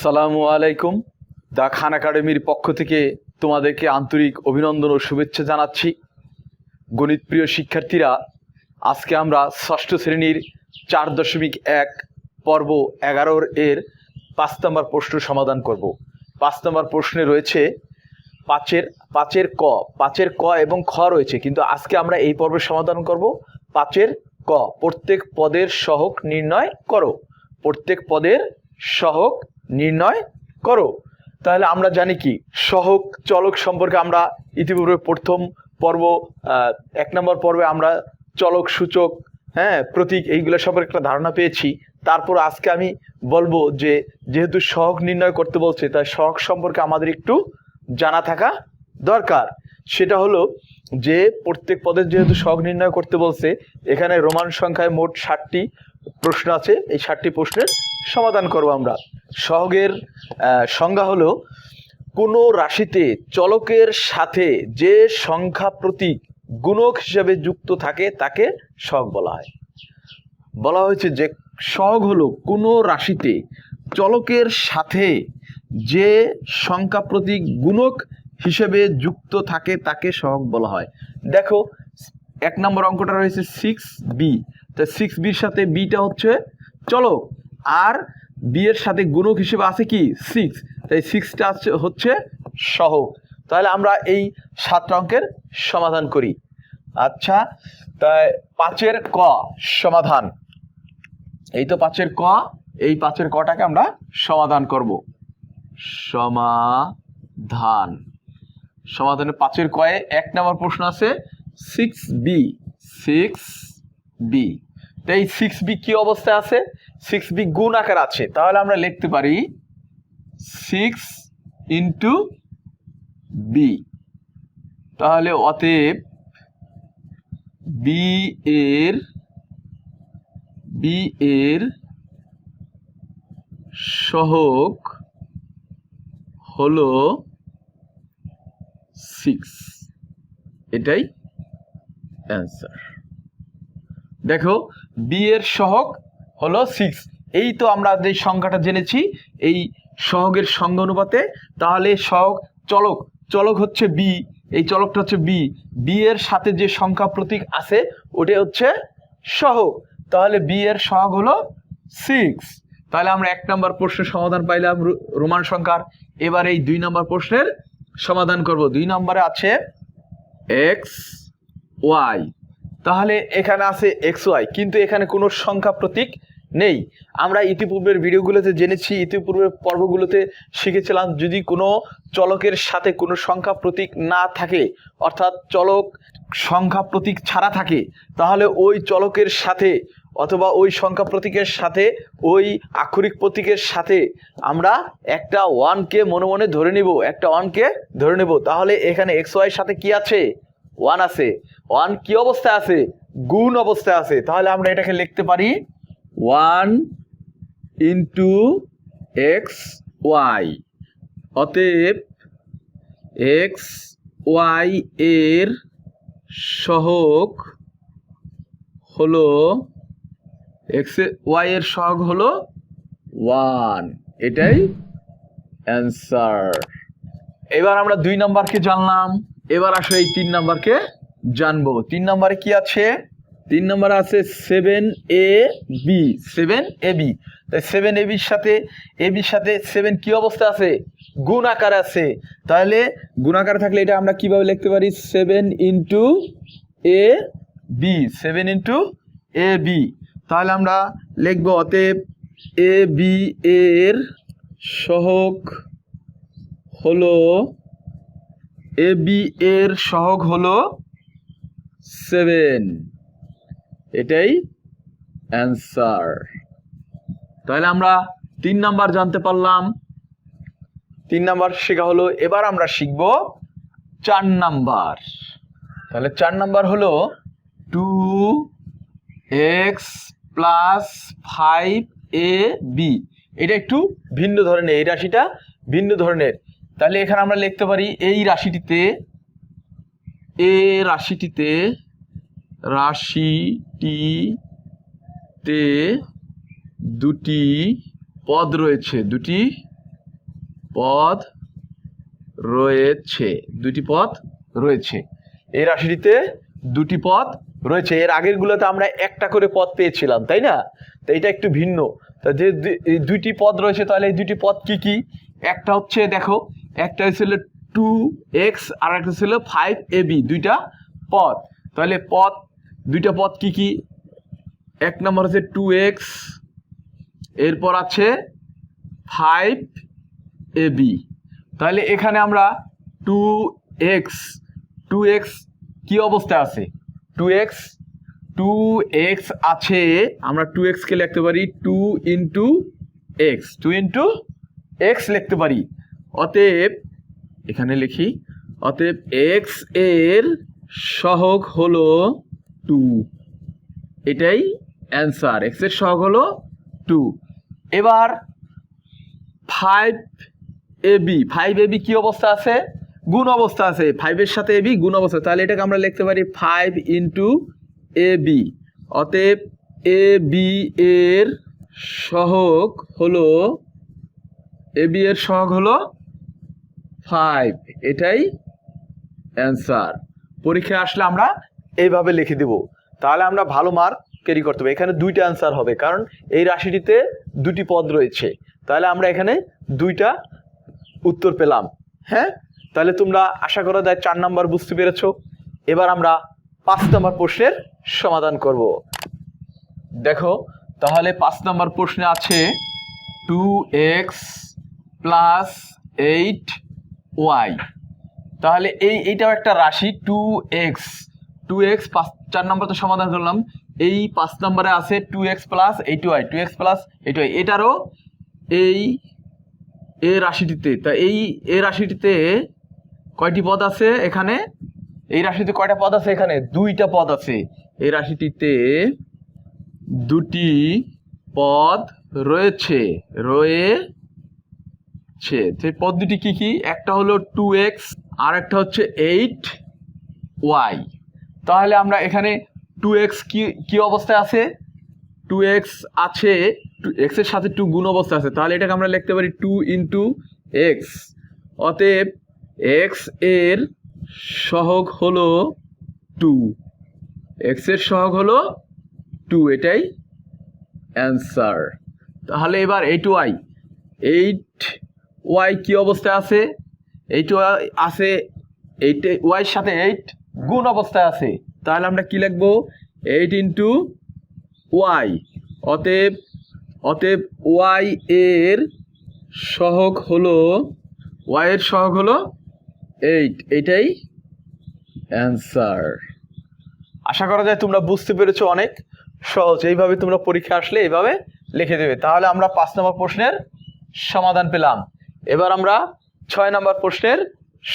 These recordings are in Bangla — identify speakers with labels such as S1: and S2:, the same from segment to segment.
S1: আসসালামু আলাইকুম। দা খান একাডেমির পক্ষ থেকে তোমাদেরকে আন্তরিক অভিনন্দন ও শুভেচ্ছা জানাচ্ছি। গণিত প্রিয় শিক্ষার্থীরা, আজকে আমরা ষষ্ঠ শ্রেণীর 4.1 পর্ব 11 এর 5 নম্বর প্রশ্ন সমাধান করব। 5 নম্বর প্রশ্নে রয়েছে পাঁচের ক এবং খ রয়েছে, কিন্তু আজকে আমরা এই পর্বের সমাধান করব 5 ক। প্রত্যেক পদের সহগ নির্ণয় করো। প্রত্যেক পদের সহগ নির্ণয় করো। তাহলে আমরা জানি কি সহগ চলক সম্পর্কে আমরা ইতিপূর্বে প্রথম পর্ব 1 নম্বর পর্বে আমরা চলক সূচক প্রতীক এইগুলো সম্পর্কে একটা ধারণা পেয়েছি। তারপর আজকে আমি বলবো যে যেহেতু সহগ নির্ণয় করতে বলছে, তাই সহগ সম্পর্কে আমাদের একটু জানা থাকা দরকার। সেটা হলো যে প্রত্যেক পদের যেহেতু সহগ নির্ণয় করতে বলছে, এখানে রোমান সংখ্যায় মোট 60টি প্রশ্ন আছে। এই 60টি প্রশ্নের সমাধান করব আমরা। সহগের সংজ্ঞা হলো কোনো রাশিতে চলকের সাথে যে সংখ্যা প্রতীক গুণক হিসেবে যুক্ত থাকে তাকে সহগ বলা হয়। বলা হয়েছে যে সহগ হলো কোনো রাশিতে চলকের সাথে যে সংখ্যা প্রতীক গুণক হিসেবে যুক্ত থাকে তাকে সহগ বলা হয়। দেখো 1 নম্বর অঙ্কটা রয়েছে 6b। তো 6bর সাথে বিটা হচ্ছে চলক, আর বি এর সাথে গুণক হিসেবে আছে কি 6, তাই 6টা হচ্ছে সহগ। তাহলে আমরা এই 7 অঙ্কের সমাধান করি। আচ্ছা, তাই 5 ক সমাধান। এই তো 5 ক, এই 5 কটাকে আমরা সমাধান করব। সমাধানে 5 কয়ে 1 নম্বর প্রশ্ন আছে 6b। তো এই 6b কি অবস্থায় আছে? 6b গুণ আকার আছে। তাহলে আমরা লিখতে পারি 6 × b। তাহলে অতএব b এর সহগ হলো 6। এটাই অ্যান্সার। দেখো বি এর সহগ হলো 6। এই তো আমরা যে সংখ্যাটা জেনেছি এই সহগের সংখ্যা অনুপাতে, তাহলে সহগ চলক হচ্ছে বি, এই চলকটা হচ্ছে বি এর সাথে যে সংখ্যা প্রতীক আছে ওটা হচ্ছে সহগ। তাহলে বি এর সহগ হলো 6। তাহলে আমরা 1 নম্বর প্রশ্নের সমাধান পাইলাম রোমান সংখ্যার। এবার এই 2 নম্বর প্রশ্নের সমাধান করব। 2 নম্বরে আছে xy। তাহলে এখানে আছে xy, কিন্তু এখানে কোনো সংখ্যা প্রতীক নেই। আমরা ইতিপূর্বের ভিডিওগুলোতে জেনেছি, ইতিপূর্বের পর্বগুলোতে শিখেছিলাম, যদি কোনো চলকের সাথে কোনো সংখ্যা প্রতীক না থাকে, অর্থাৎ চলক সংখ্যা প্রতীক ছাড়া থাকে, তাহলে ওই চলকের সাথে অথবা ওই সংখ্যা প্রতীকের সাথে ওই আক্ষরিক প্রতীকের সাথে আমরা একটা 1কে মনে মনে ধরে নিব, তাহলে এখানে xy এর সাথে কি আছে? 1 আছে। 1 কি অবস্থায় আছে? গুণ অবস্থায় আছে। তাহলে আমরা এটাকে লিখতে পারি 1 × xy। অতএব xy এর সহগ হলো xy এর সহগ হলো 1। এটাই অ্যান্সার। এবার আমরা 2 নম্বরকে জানলাম। এবার আসলে এই 3 নম্বরকে জানবো। 3 নম্বরে কি আছে? 3 নম্বরে আছে 7ab। তাই 7abর সাথে 7 কি অবস্থা আছে? গুণ আকার আছে। তাহলে গুণ আকার থাকলে এটা আমরা কিভাবে লিখতে পারি? 7 × ab। তাহলে আমরা লিখব অতএব ab এর সহগ হলো 7। এটাই অ্যান্সার। তাহলে আমরা 3 নাম্বার জানতে পারলাম। 3 নাম্বার শেখা হলো। এবার আমরা শিখব 4 নাম্বার। তাহলে 4 নাম্বার হলো 2x + 5ab। এটা একটু ভিন্ন ধরনের, এই রাশিটা ভিন্ন ধরনের। তাহলে এখানে আমরা লিখতে পারি এই রাশিটিতে দুটি পদ রয়েছে, দুটি পদ রয়েছে, দুটি পদ রয়েছে। এই রাশিটিতে দুটি পদ রয়েছে। এর আগের গুলোতে আমরা একটা করে পদ পেয়েছিলাম, তাই না? তো এটা একটু ভিন্ন। তা যে দুইটি পদ রয়েছে, তাহলে এই দুটি পদ কি কি? একটা হচ্ছে, দেখো, একটা ছিল 2x আর একটা ছিল 5ab, দুইটা পদ। তাহলে দুইটা পদ কি কি? এক নম্বর হচ্ছে 2x, এরপর আছে 5ab। তাহলে এখানে আমরা 2x কি অবস্থায় আছে? 2x আছে, আমরা 2x কে লিখতে পারি 2 ইন্টু x লিখতে পারি। অতএব এখানে লিখি, অতএব x এর সহগ হলো 2, এটাই অ্যান্সার। x এর সহগ হলো 2। এবার 5ab কি অবস্থা আছে? গুণ অবস্থা আছে। 5 এর সাথে ab গুণ অবস্থা, তাহলে এটাকে আমরা লিখতে পারি 5 ইন্টু ab। অতএব ab এর সহগ হলো 5, এটাই অ্যান্সার। পরীক্ষায় আসলে আমরা এইভাবে লিখে দেব, তাহলে আমরা ভালো মার্ক ক্যারি করতে হবে। এখানে দুইটা অ্যান্সার হবে, কারণ এই রাশিটিতে দুটি পদ রয়েছে, তাহলে আমরা এখানে দুইটা উত্তর পেলাম। হ্যাঁ, তাহলে তোমরা আশা করা যায় 4 নাম্বার বুঝতে পেরেছো। এবার আমরা 5 নাম্বার প্রশ্নের সমাধান করব। দেখো, তাহলে 5 নাম্বার প্রশ্নে আছে 2x প্লাস 8y। তাহলে এইটাও একটা রাশি 2x 4 নাম্বারতে সমাধান করলাম। এই 5 নাম্বারে আছে 2x প্লাস 8y, এটারও এই রাশিটিতে। তা এই রাশিটিতে কয়টি পদ আছে? এখানে এই রাশিতে কয়টা পদ আছে? এখানে দুইটা পদ আছে। এই রাশিটিতে দুটি পদ রয়েছে। সেই পদ দুটি কি কি? একটা হলো 2x আর একটা হচ্ছে 8y। তাহলে আমরা এখানে 2x কি অবস্থায় আছে? 2x আছে, x এর সাথে 2 গুণ অবস্থা আছে, তাহলে এটাকে আমরা লিখতে পারি 2 ইন্টু x। অতএব x এর সহগ হলো 2, এটাই অ্যান্সার। তাহলে এবার 8y কি অবস্থায় আছে? 8y আছে, 8y এর সাথে 8 গুণ অবস্থায় আছে, তাহলে আমরা কি লিখবো? 8 ইন্টু y। অতএব y এর সহগ হলো 8, এটাই অ্যান্সার। আশা করা যায় তোমরা বুঝতে পেরেছো, অনেক সহজ। এইভাবে তোমরা পরীক্ষা আসলে এইভাবে লিখে দেবে। তাহলে আমরা 5 নম্বর প্রশ্নের সমাধান পেলাম। এবার আমরা 6 নম্বর প্রশ্নের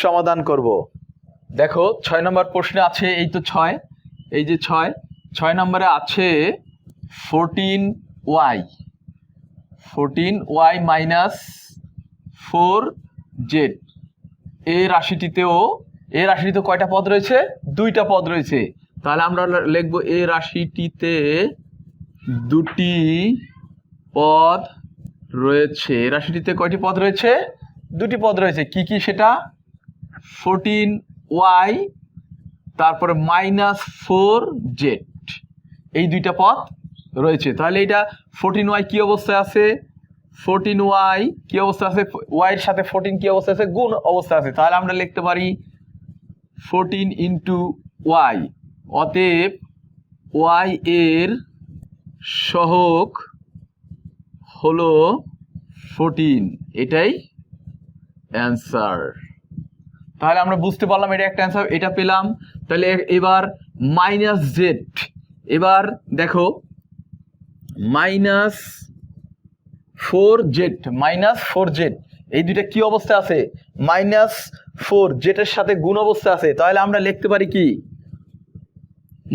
S1: সমাধান করব। দেখো, 6 নম্বর প্রশ্নে আছে, এই তো 6, এই যে 6 নম্বরে আছে 14y মাইনাস 4z। এই রাশিটিতে কয়টা পদ রয়েছে? দুইটা পদ রয়েছে। তাহলে আমরা লিখবো এই রাশিটিতে দুটি পদ রয়েছে। রাশিটিতে কয়টি পদ রয়েছে? দুটি পদ রয়েছে। কি কি সেটা? 14y তারপরে মাইনাস 4z, এই দুইটা পদ রয়েছে। তাহলে এটা 14y কি অবস্থায় আছে? 14y কি অবস্থা আছে? y এর সাথে 14 কি অবস্থা আছে? গুণ অবস্থা আছে। তাহলে আমরা লিখতে পারি 14 ইন্টু y। অতএব y এর সহগ হলো 14, এটাই অ্যান্সার। তাহলে আমরা বুঝতে পারলাম এটা একটা অ্যান্সার, এটা পেলাম। তাহলে এবার মাইনাস জেড। এবার দেখো, মাইনাস 4z এই দুইটা কি অবস্থা আছে? মাইনাস 4z এর সাথে গুণ অবস্থা আছে। তাহলে আমরা লিখতে পারি কি?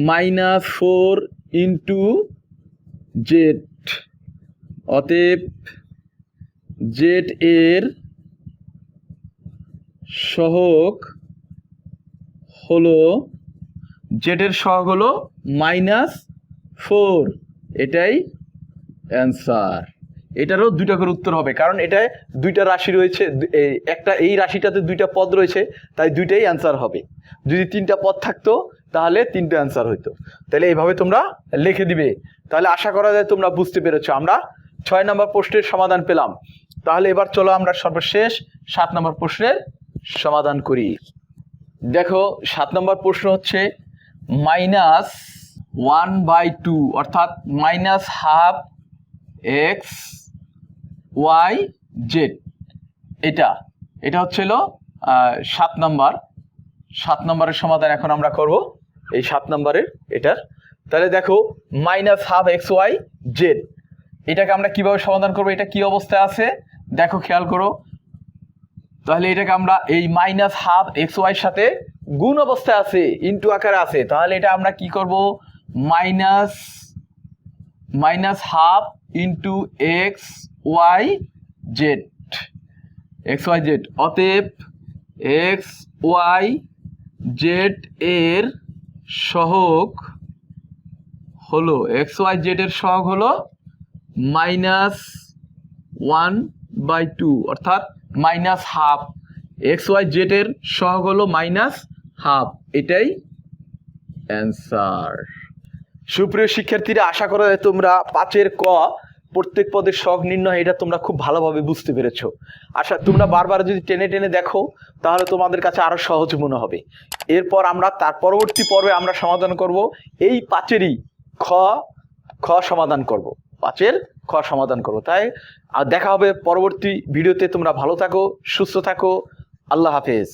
S1: Minus 4 into Z. অতএব জেড এর সহগ হলো মাইনাস 4, এটাই অ্যান্সার। এটারও দুইটা করে উত্তর হবে, কারণ এটায় দুইটা রাশি রয়েছে, একটা এই রাশিটাতে দুইটা পদ রয়েছে, তাই দুইটাই অ্যান্সার হবে। যদি তিনটা পদ থাকতো তাহলে তিনটা অ্যান্সার হইতো। তাহলে এইভাবে তোমরা লিখে দিবে। তাহলে আশা করা যায় তোমরা বুঝতে পেরেছো। আমরা 6 নম্বর প্রশ্নের সমাধান পেলাম। তাহলে এবার চলো আমরা সর্বশেষ 7 নম্বর প্রশ্নের সমাধান করি। দেখো 7 নম্বর প্রশ্ন হচ্ছে -1/2 অর্থাৎ -12 x y z। এটা হচ্ছিল 7 নম্বরের সমাধান এখন আমরা করব এই 7 নম্বরের এটার। তাহলে দেখো -12 x y z, এটাকে আমরা কিভাবে সমাধান করব, এটা কি অবস্থায় আছে দেখো খেয়াল করো। তাহলে এটাকে আমরা এই -12 x y এর সাথে গুণ অবস্থায় আছে, ইনটু আকারে আছে। তাহলে এটা আমরা কি করব, -12 ইনটু x y z, অতএব x y z এর সহগ হলো -1/2 অর্থাৎ -12। x y z এর সহগ হলো -12, এটাই অ্যান্সার। সুপ্রিয় শিক্ষার্থীরা, আশা করা যায় তোমরা 5-এর ক প্রত্যেক পদের সহগ নির্ণয় এটা তোমরা খুব ভালোভাবে বুঝতে পেরেছো। আশা তোমরা বারবার যদি টেনে টেনে দেখো তাহলে তোমাদের কাছে আরো সহজ মনে হবে। এরপর আমরা তার পরবর্তী পর্বে আমরা সমাধান করব এই 5-এরই খ সমাধান করব, 5-এর খ সমাধান করব। তাই দেখা হবে পরবর্তী ভিডিওতে। তোমরা ভালো থাকো, সুস্থ থাকো, আল্লাহ হাফেজ।